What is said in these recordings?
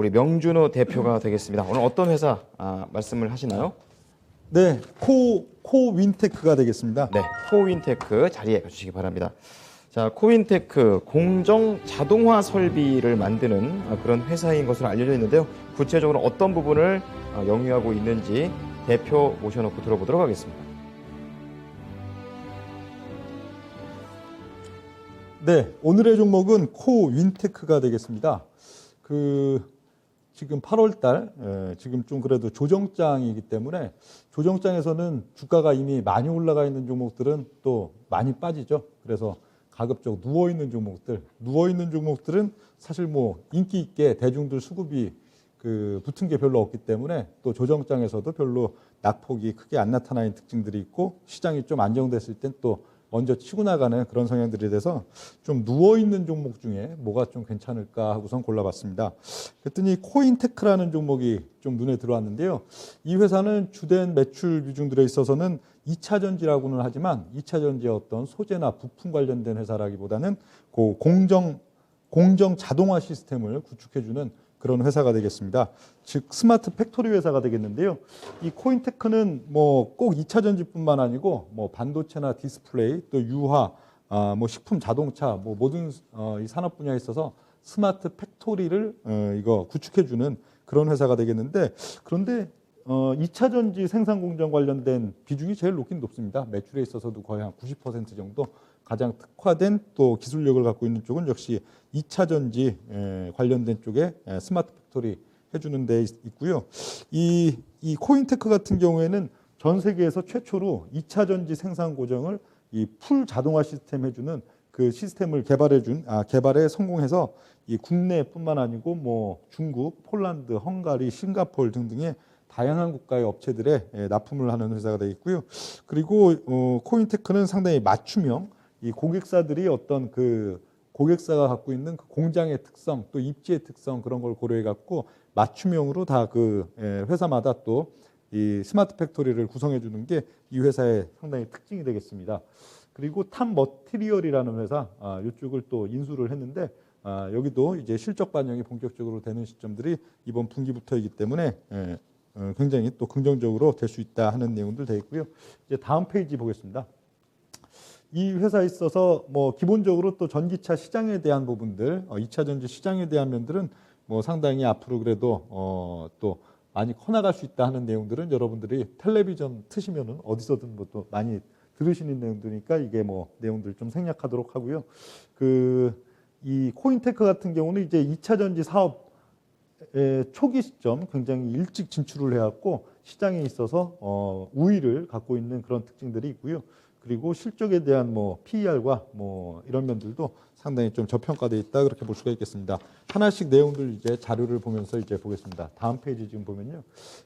우리 명준호 대표가 되겠습니다. 오늘 어떤 회사 말씀을 하시나요? 네, 코윈테크가 되겠습니다. 네, 코윈테크 자리에 가주시기 바랍니다. 자, 코윈테크 공정 자동화 설비를 만드는 그런 회사인 것으로 알려져 있는데요. 구체적으로 어떤 부분을 영위하고 있는지 대표 모셔놓고 들어보도록 하겠습니다. 네, 오늘의 종목은 코윈테크가 되겠습니다. 지금 8월달 지금 좀 그래도 조정장이기 때문에 조정장에서는 주가가 이미 많이 올라가 있는 종목들은 또 많이 빠지죠. 그래서 가급적 누워있는 종목들은 사실 뭐 인기 있게 대중들 수급이 붙은 게 별로 없기 때문에 또 조정장에서도 별로 낙폭이 크게 안 나타나는 특징들이 있고 시장이 좀 안정됐을 땐 또 먼저 치고 나가는 그런 성향들이 돼서 좀 누워있는 종목 중에 뭐가 좀 괜찮을까 하고선 골라봤습니다. 그랬더니 코인테크라는 종목이 좀 눈에 들어왔는데요. 이 회사는 주된 매출 비중들에 있어서는 2차 전지라고는 하지만 2차 전지의 어떤 소재나 부품 관련된 회사라기보다는 공정 자동화 시스템을 구축해주는 그런 회사가 되겠습니다. 즉 스마트 팩토리 회사가 되겠는데요. 이 코인테크는 뭐 꼭 2차 전지뿐만 아니고 뭐 반도체나 디스플레이 또 유화, 뭐 식품, 자동차 뭐 모든 이 산업 분야에 있어서 스마트 팩토리를 이거 구축해주는 그런 회사가 되겠는데 그런데 2차 전지 생산 공정 관련된 비중이 제일 높긴 높습니다. 매출에 있어서도 거의 한 90% 정도. 가장 특화된 또 기술력을 갖고 있는 쪽은 역시 2차 전지 관련된 쪽에 스마트 팩토리 해주는 데 있고요. 이 코인테크 같은 경우에는 전 세계에서 최초로 2차 전지 생산 고정을 이 풀 자동화 시스템 해주는 그 시스템을 개발에 성공해서 이 국내뿐만 아니고 뭐 중국, 폴란드, 헝가리, 싱가포르 등등의 다양한 국가의 업체들에 납품을 하는 회사가 되겠고요. 그리고 코인테크는 상당히 맞춤형 이 고객사들이 어떤 고객사가 갖고 있는 그 공장의 특성 또 입지의 특성 그런 걸 고려해 갖고 맞춤형으로 다 회사마다 또 이 스마트 팩토리를 구성해 주는 게 이 회사의 상당히 특징이 되겠습니다. 그리고 탑 머티리얼이라는 회사 이쪽을 또 인수를 했는데 여기도 이제 실적 반영이 본격적으로 되는 시점들이 이번 분기부터이기 때문에 굉장히 또 긍정적으로 될 수 있다 하는 내용들 되겠고요. 이제 다음 페이지 보겠습니다. 이 회사에 있어서 뭐 기본적으로 또 전기차 시장에 대한 부분들, 2차 전지 시장에 대한 면들은 뭐 상당히 앞으로 그래도 또 많이 커나갈 수 있다 하는 내용들은 여러분들이 텔레비전 트시면은 어디서든 뭐 또 많이 들으시는 내용들이니까 이게 뭐 내용들 좀 생략하도록 하고요. 이 코인테크 같은 경우는 이제 2차 전지 사업 초기 시점 굉장히 일찍 진출을 해왔고 시장에 있어서 우위를 갖고 있는 그런 특징들이 있고요. 그리고 실적에 대한 뭐 PER과 뭐 이런 면들도 상당히 좀 저평가되어 있다 그렇게 볼 수가 있겠습니다. 하나씩 내용들 이제 자료를 보면서 이제 보겠습니다. 다음 페이지 지금 보면요,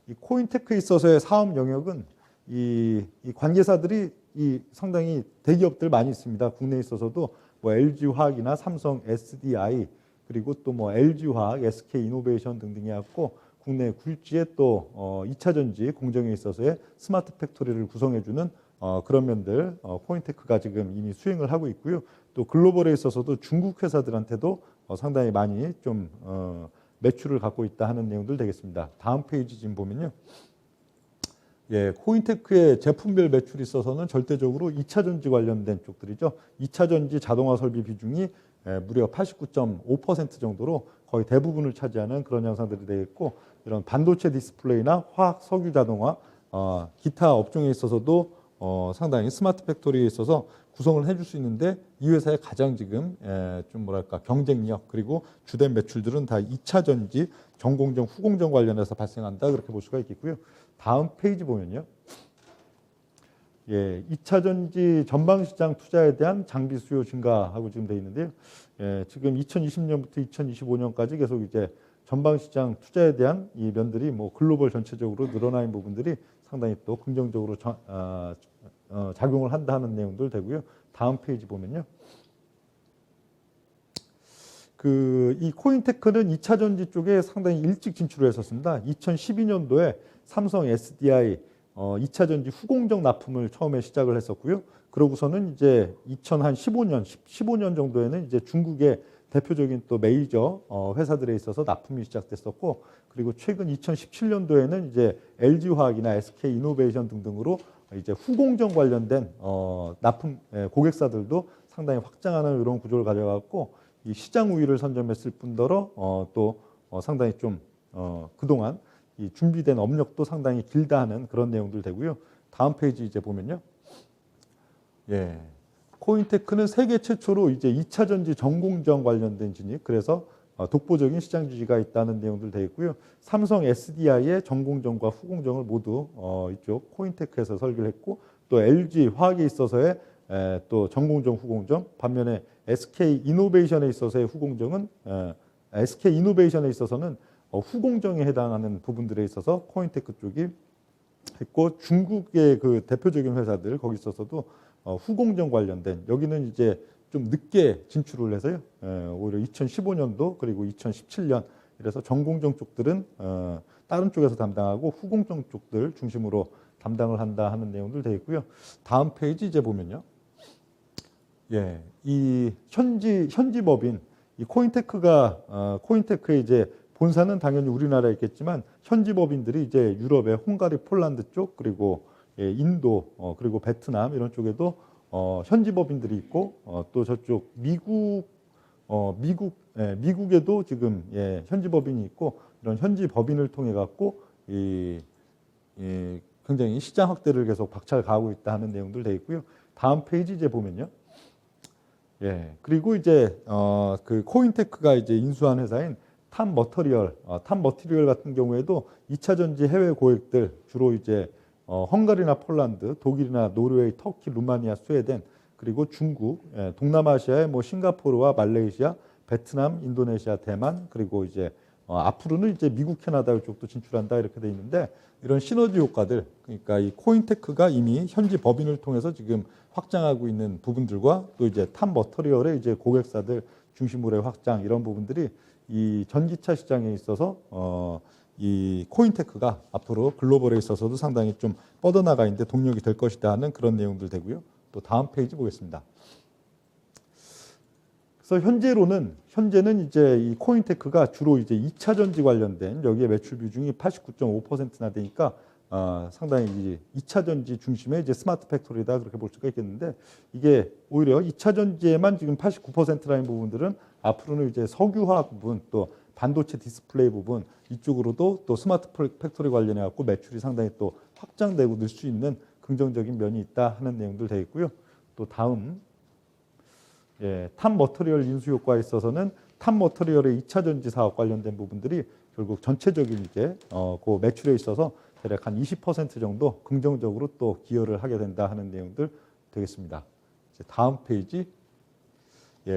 이 코인테크에 있어서의 사업 영역은 이 관계사들이 이 상당히 대기업들 많이 있습니다. 국내에 있어서도 뭐 LG화학이나 삼성, SDI 그리고 또 뭐 LG화학, SK이노베이션 등등이 갖고 국내 굴지의 또 2차 전지 공정에 있어서의 스마트 팩토리를 구성해주는 그런 면들 코인테크가 지금 이미 수행을 하고 있고요. 또 글로벌에 있어서도 중국 회사들한테도 상당히 많이 좀 매출을 갖고 있다 하는 내용들 되겠습니다. 다음 페이지 지금 보면요. 예, 코인테크의 제품별 매출이 있어서는 절대적으로 2차 전지 관련된 쪽들이죠. 2차 전지 자동화 설비 비중이 무려 89.5% 정도로 거의 대부분을 차지하는 그런 양상들이 되겠고 이런 반도체 디스플레이나 화학 석유 자동화 기타 업종에 있어서도 상당히 스마트 팩토리에 있어서 구성을 해줄 수 있는데 이 회사의 가장 지금 좀 뭐랄까 경쟁력 그리고 주된 매출들은 다 2차 전지 전공정 후공정 관련해서 발생한다 그렇게 볼 수가 있겠고요. 다음 페이지 보면요. 예, 2차 전지 전방시장 투자에 대한 장비 수요 증가하고 지금 되어 있는데요. 예, 지금 2020년부터 2025년까지 계속 이제 전방시장 투자에 대한 이 면들이 뭐 글로벌 전체적으로 늘어나는 부분들이 상당히 또 긍정적으로 작용을 한다 하는 내용들 되고요. 다음 페이지 보면요. 이 코인테크는 2차 전지 쪽에 상당히 일찍 진출을 했었습니다. 2012년도에 삼성 SDI 2차 전지 후공정 납품을 처음에 시작을 했었고요. 그러고서는 이제 2015년 정도에는 이제 중국의 대표적인 또 메이저 회사들에 있어서 납품이 시작됐었고, 그리고 최근 2017년도에는 이제 LG화학이나 SK이노베이션 등등으로 이제 후공정 관련된 납품 고객사들도 상당히 확장하는 이런 구조를 가져갔고, 이 시장 우위를 선점했을 뿐더러 또 상당히 좀 그동안 이 준비된 업력도 상당히 길다 하는 그런 내용들 되고요. 다음 페이지 이제 보면요. 예. 코인테크는 세계 최초로 이제 2차 전지 전공정 관련된 진입, 그래서 독보적인 시장 지위가 있다는 내용들 되어 있고요. 삼성 SDI의 전공정과 후공정을 모두 이쪽 코인테크에서 설계를 했고, 또 LG 화학에 있어서의 또 전공정, 후공정, 반면에 SK 이노베이션에 있어서의 후공정은 SK 이노베이션에 있어서는 후공정에 해당하는 부분들에 있어서 코인테크 쪽이 했고, 중국의 그 대표적인 회사들 거기 있어서도 후공정 관련된, 여기는 이제 좀 늦게 진출을 해서요. 오히려 2015년도 그리고 2017년 이래서 전공정 쪽들은 다른 쪽에서 담당하고 후공정 쪽들 중심으로 담당을 한다 하는 내용들 되어 있고요. 다음 페이지 이제 보면요. 예, 이 현지 법인 이 코인테크의 이제 본사는 당연히 우리나라에 있겠지만 현지 법인들이 이제 유럽의 헝가리, 폴란드 쪽, 그리고 인도, 그리고 베트남 이런 쪽에도 현지 법인들이 있고, 또 저쪽 미국에도 지금 현지 법인이 있고, 이런 현지 법인을 통해 갖고 굉장히 시장 확대를 계속 박차를 가하고 있다 하는 내용들 되어 있고요. 다음 페이지 이제 보면요. 예, 그리고 이제 그 코인테크가 이제 인수한 회사인 탑머터리얼 같은 경우에도 2차 전지 해외 고객들 주로 이제 헝가리나 폴란드, 독일이나 노르웨이, 터키, 루마니아, 스웨덴, 그리고 중국, 동남아시아의 뭐 싱가포르와 말레이시아, 베트남, 인도네시아, 대만, 그리고 이제 앞으로는 이제 미국, 캐나다 이쪽도 진출한다 이렇게 돼 있는데, 이런 시너지 효과들, 그러니까 이 코인테크가 이미 현지 법인을 통해서 지금 확장하고 있는 부분들과 또 이제 탑머터리얼의 이제 고객사들 중심으로의 확장, 이런 부분들이 이 전기차 시장에 있어서 이 코인테크가 앞으로 글로벌에 있어서도 상당히 좀 뻗어나가 있는데 동력이 될 것이다 하는 그런 내용들 되고요. 또 다음 페이지 보겠습니다. 그래서 현재는 이제 이 코인테크가 주로 이제 2차 전지 관련된 여기에 매출 비중이 89.5%나 되니까 상당히 이제 2차 전지 중심의 이제 스마트 팩토리다 그렇게 볼 수가 있겠는데, 이게 오히려 2차 전지에만 지금 89%라는 부분들은 앞으로는 이제 석유화학 부분, 또 반도체 디스플레이 부분 이쪽으로도 또 스마트 팩토리 관련해 갖고 매출이 상당히 또 확장되고 늘 수 있는 긍정적인 면이 있다 하는 내용들 되어 있고요. 또 다음 탑머터리얼 인수 효과에 있어서는 탑머터리얼의 2차 전지 사업 관련된 부분들이 결국 전체적인 이제 그 매출에 있어서 대략 한 20% 정도 긍정적으로 또 기여를 하게 된다 하는 내용들 되겠습니다. 이제 다음 페이지.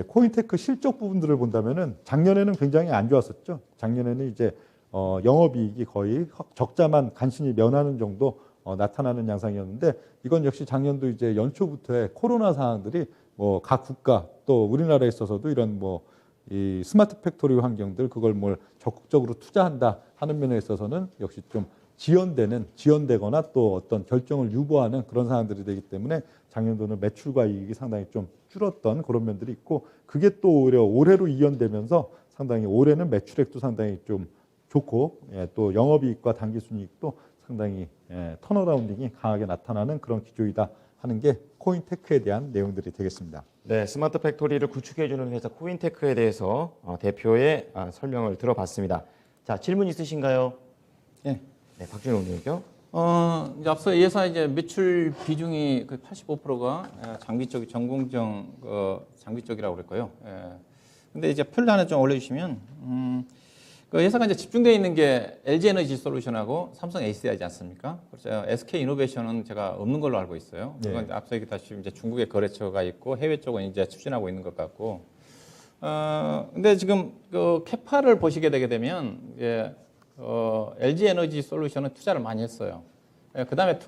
코인테크 실적 부분들을 본다면은 작년에는 굉장히 안 좋았었죠. 작년에는 이제 영업이익이 거의 적자만 간신히 면하는 정도 나타나는 양상이었는데, 이건 역시 작년도 이제 연초부터의 코로나 상황들이 뭐 각 국가 또 우리나라에 있어서도 이런 뭐 이 스마트 팩토리 환경들 그걸 뭘 적극적으로 투자한다 하는 면에 있어서는 역시 좀 지연되거나 또 어떤 결정을 유보하는 그런 상황들이 되기 때문에 작년도는 매출과 이익이 상당히 좀 줄었던 그런 면들이 있고, 그게 또 오히려 올해로 이연되면서 상당히 올해는 매출액도 상당히 좀 좋고, 또 영업이익과 당기순이익도 상당히 턴어라운딩이 강하게 나타나는 그런 기조이다 하는 게 코인테크에 대한 내용들이 되겠습니다. 네, 스마트 팩토리를 구축해주는 회사 코인테크에 대해서 대표의 설명을 들어봤습니다. 자, 질문 있으신가요? 예. 네, 박준호 의원님요. 이제 앞서 이 회사 이제 매출 비중이 거의 85%가 장비 쪽이 전공정 장비 쪽이라고 그랬고요. 예. 근데 이제 표를 하나 좀 올려주시면, 그 회사가 이제 집중되어 있는 게 LG 에너지 솔루션하고 삼성 SDI지 않습니까? 그래서 SK 이노베이션은 제가 없는 걸로 알고 있어요. 그건 네. 앞서 얘기했다시피 이제 중국의 거래처가 있고 해외 쪽은 이제 추진하고 있는 것 같고, 근데 지금 그 캐파를 보시게 되게 되면 LG 에너지 솔루션은 투자를 많이 했어요. 그 다음에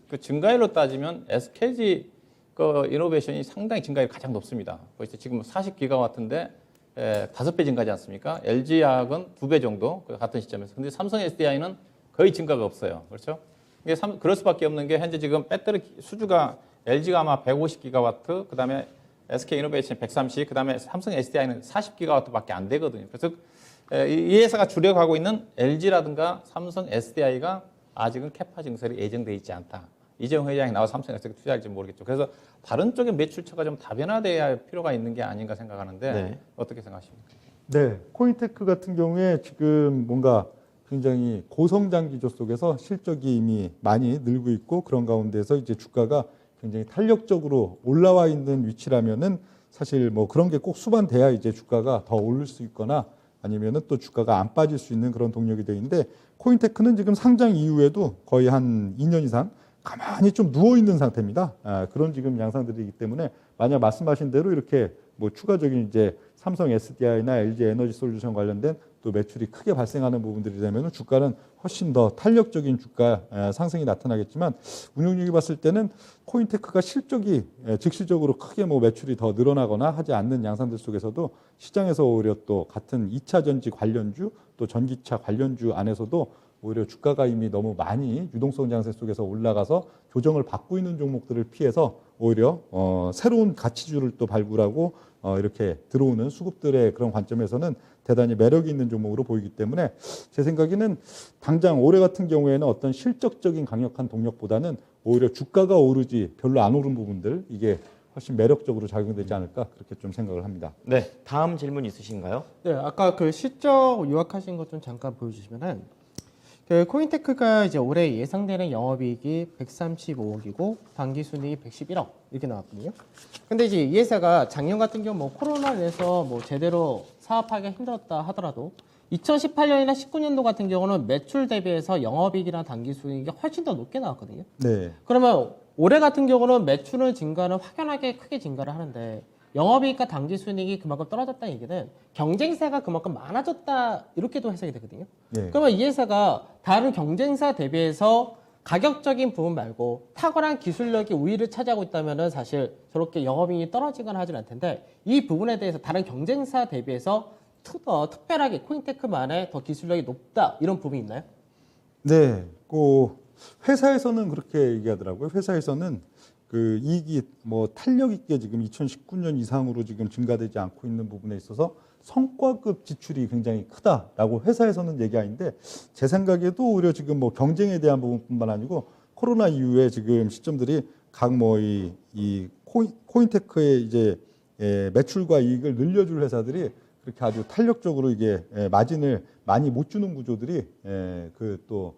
그 증가율로 따지면 SKG 그 이노베이션이 상당히 증가율이 가장 높습니다. 그래서 지금 40기가와트인데 5배 증가하지 않습니까? LG화학은 2배 정도 같은 시점에서. 근데 삼성 SDI는 거의 증가가 없어요. 그렇죠? 이게 그럴 수밖에 없는 게 현재 지금 배터리 수주가 LG가 아마 150기가와트, 그 다음에 SK이노베이션 130, 그다음에 삼성 SDI는 40기가와트밖에 안 되거든요. 그래서 이 회사가 주력하고 있는 LG라든가 삼성 SDI가 아직은 캐파 증설이 예정돼 있지 않다. 이재용 회장이 나와 삼성 SDI 투자할지 모르겠죠. 그래서 다른 쪽의 매출처가 좀 다변화돼야 할 필요가 있는 게 아닌가 생각하는데 네. 어떻게 생각하십니까? 네, 코인테크 같은 경우에 지금 뭔가 굉장히 고성장 기조 속에서 실적이 이미 많이 늘고 있고 그런 가운데서 이제 주가가 굉장히 탄력적으로 올라와 있는 위치라면은 사실 뭐 그런 게 꼭 수반돼야 이제 주가가 더 오를 수 있거나 아니면은 또 주가가 안 빠질 수 있는 그런 동력이 되어 있는데 코인테크는 지금 상장 이후에도 거의 한 2년 이상 가만히 좀 누워 있는 상태입니다. 그런 지금 양상들이기 때문에 만약 말씀하신 대로 이렇게 뭐 추가적인 이제 삼성 SDI나 LG 에너지 솔루션 관련된 또 매출이 크게 발생하는 부분들이 되면 주가는 훨씬 더 탄력적인 주가 상승이 나타나겠지만 운용력이 봤을 때는 코인테크가 실적이 즉시적으로 크게 뭐 매출이 더 늘어나거나 하지 않는 양상들 속에서도 시장에서 오히려 또 같은 2차 전지 관련주 또 전기차 관련주 안에서도 오히려 주가가 이미 너무 많이 유동성 장세 속에서 올라가서 조정을 받고 있는 종목들을 피해서 오히려 새로운 가치주를 또 발굴하고 이렇게 들어오는 수급들의 그런 관점에서는 대단히 매력이 있는 종목으로 보이기 때문에 제 생각에는 당장 올해 같은 경우에는 어떤 실적적인 강력한 동력보다는 오히려 주가가 오르지 별로 안 오른 부분들 이게 훨씬 매력적으로 작용되지 않을까 그렇게 좀 생각을 합니다. 네, 다음 질문 있으신가요? 네, 아까 그 실적 요약하신 것 좀 잠깐 보여주시면은 그 코인테크가 이제 올해 예상되는 영업이익이 135억이고 당기순이익이 111억 이렇게 나왔거든요. 근데 이제 이 회사가 작년 같은 경우 뭐 코로나 인해서 뭐 제대로 사업하기가 힘들었다 하더라도 2018년이나 19년도 같은 경우는 매출 대비해서 영업이익이나 당기순이익이 훨씬 더 높게 나왔거든요. 네. 그러면 올해 같은 경우는 매출은 증가는 확연하게 크게 증가를 하는데 영업이익과 당기순이익이 그만큼 떨어졌다는 얘기는 경쟁사가 그만큼 많아졌다 이렇게도 해석이 되거든요. 네. 그러면 이 회사가 다른 경쟁사 대비해서 가격적인 부분 말고 탁월한 기술력이 우위를 차지하고 있다면 사실 저렇게 영업이익이 떨어지거나 하진 않을 텐데 이 부분에 대해서 다른 경쟁사 대비해서 특별하게 코인테크만의 더 기술력이 높다 이런 부분이 있나요? 네. 그 회사에서는 그렇게 얘기하더라고요. 회사에서는 그 이익이 뭐 탄력 있게 지금 2019년 이상으로 지금 증가되지 않고 있는 부분에 있어서 성과급 지출이 굉장히 크다라고 회사에서는 얘기하는데 제 생각에도 오히려 지금 뭐 경쟁에 대한 부분뿐만 아니고 코로나 이후에 지금 시점들이 각 뭐 이 코인테크의 이제 매출과 이익을 늘려줄 회사들이 그렇게 아주 탄력적으로 이게 마진을 많이 못 주는 구조들이 그또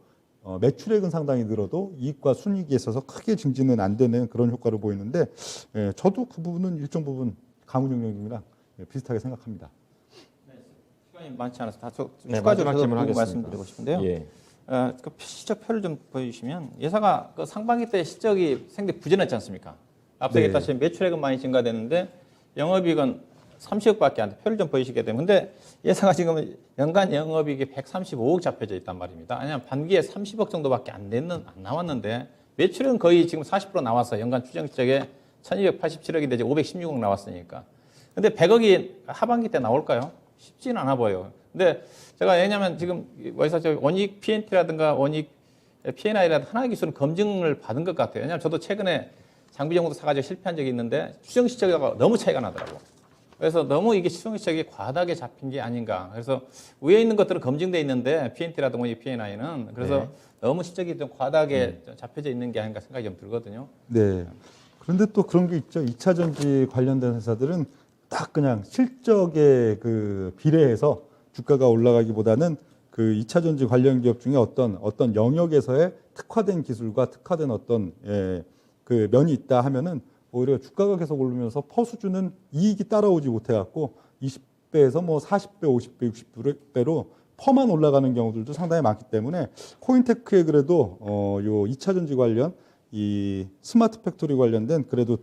매출액은 상당히 늘어도 이익과 순이익에 있어서 크게 증진은 안 되는 그런 효과를 보이는데 저도 그 부분은 일정 부분 강운용역이랑 비슷하게 생각합니다. 시간이 많지 않아서 다 네, 추가적으로 마지막 질문하겠습니다. 말씀드리고 싶은데요. 예. 그 실적 표를 좀 보여주시면 예사가 그 상반기 때 실적이 상당히 부진했지 않습니까? 앞서 네. 얘기했다시피 매출액은 많이 증가됐는데 영업이익은 30억밖에 안 돼. 표를 좀 보이시게 되면 근데 예사가 지금 연간 영업이익이 135억 잡혀져 있단 말입니다. 왜냐하면 반기에 30억 정도밖에 안 나왔는데 매출은 거의 지금 40% 나왔어요. 연간 추정 실적에 1287억인데 이제 516억 나왔으니까. 근데 100억이 하반기 때 나올까요? 쉽지는 않아 보여요. 근데 제가 왜냐면 지금 원익 PNT라든가 원익 P&I라든가 하나기술은 검증을 받은 것 같아요. 왜냐면 저도 최근에 장비 정보도 사가지고 실패한 적이 있는데 추정 실적하고 너무 차이가 나더라고. 그래서 너무 이게 추정 실적이 과다하게 잡힌 게 아닌가. 그래서 위에 있는 것들은 검증돼 있는데 PNT라든가 원익 P&I는 그래서 네. 너무 실적이 좀 과다하게 잡혀져 있는 게 아닌가 생각이 좀 들거든요. 네. 그런데 또 그런 게 있죠. 2차 전지 관련된 회사들은 딱 그냥 실적에 그 비례해서 주가가 올라가기보다는 그 2차 전지 관련 기업 중에 어떤 영역에서의 특화된 기술과 특화된 어떤 그 면이 있다 하면은 오히려 주가가 계속 오르면서 퍼 수준은 이익이 따라오지 못해갖고 20배에서 뭐 40배, 50배, 60배로 퍼만 올라가는 경우들도 상당히 많기 때문에 코인테크에 그래도 요 2차 전지 관련 이 스마트 팩토리 관련된 그래도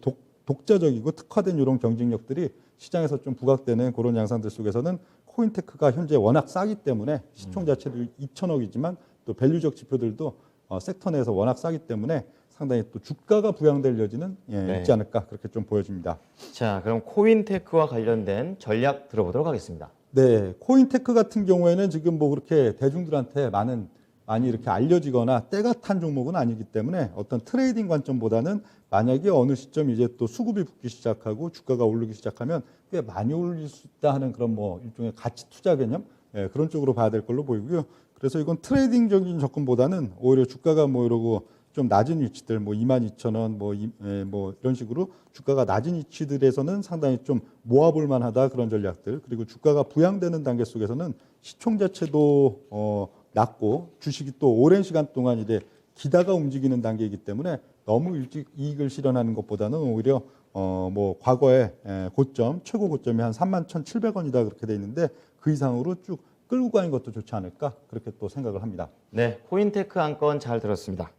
독자적이고 특화된 이런 경쟁력들이 시장에서 좀 부각되는 그런 양상들 속에서는 코인테크가 현재 워낙 싸기 때문에 시총 자체도 2천억이지만 또 밸류적 지표들도 섹터 내에서 워낙 싸기 때문에 상당히 또 주가가 부양될 여지는 네. 있지 않을까 그렇게 좀 보여집니다. 자, 그럼 코인테크와 관련된 전략 들어보도록 하겠습니다. 네, 코인테크 같은 경우에는 지금 뭐 그렇게 대중들한테 많은 많이 이렇게 알려지거나 때가 탄 종목은 아니기 때문에 어떤 트레이딩 관점보다는 만약에 어느 시점 이제 또 수급이 붙기 시작하고 주가가 오르기 시작하면 꽤 많이 올릴 수 있다 하는 그런 뭐 일종의 가치 투자 개념 그런 쪽으로 봐야 될 걸로 보이고요. 그래서 이건 트레이딩적인 접근보다는 오히려 주가가 뭐 이러고 좀 낮은 위치들 뭐 22,000원 뭐 이런 식으로 주가가 낮은 위치들에서는 상당히 좀 모아볼 만하다 그런 전략들 그리고 주가가 부양되는 단계 속에서는 시총 자체도 낮고 주식이 또 오랜 시간 동안 이제 기다가 움직이는 단계이기 때문에 너무 일찍 이익을 실현하는 것보다는 오히려 뭐 과거의 고점 최고 고점이 한 31,700원이다 그렇게 돼 있는데 그 이상으로 쭉 끌고 가는 것도 좋지 않을까 그렇게 또 생각을 합니다. 네, 코인테크 한 건 잘 들었습니다.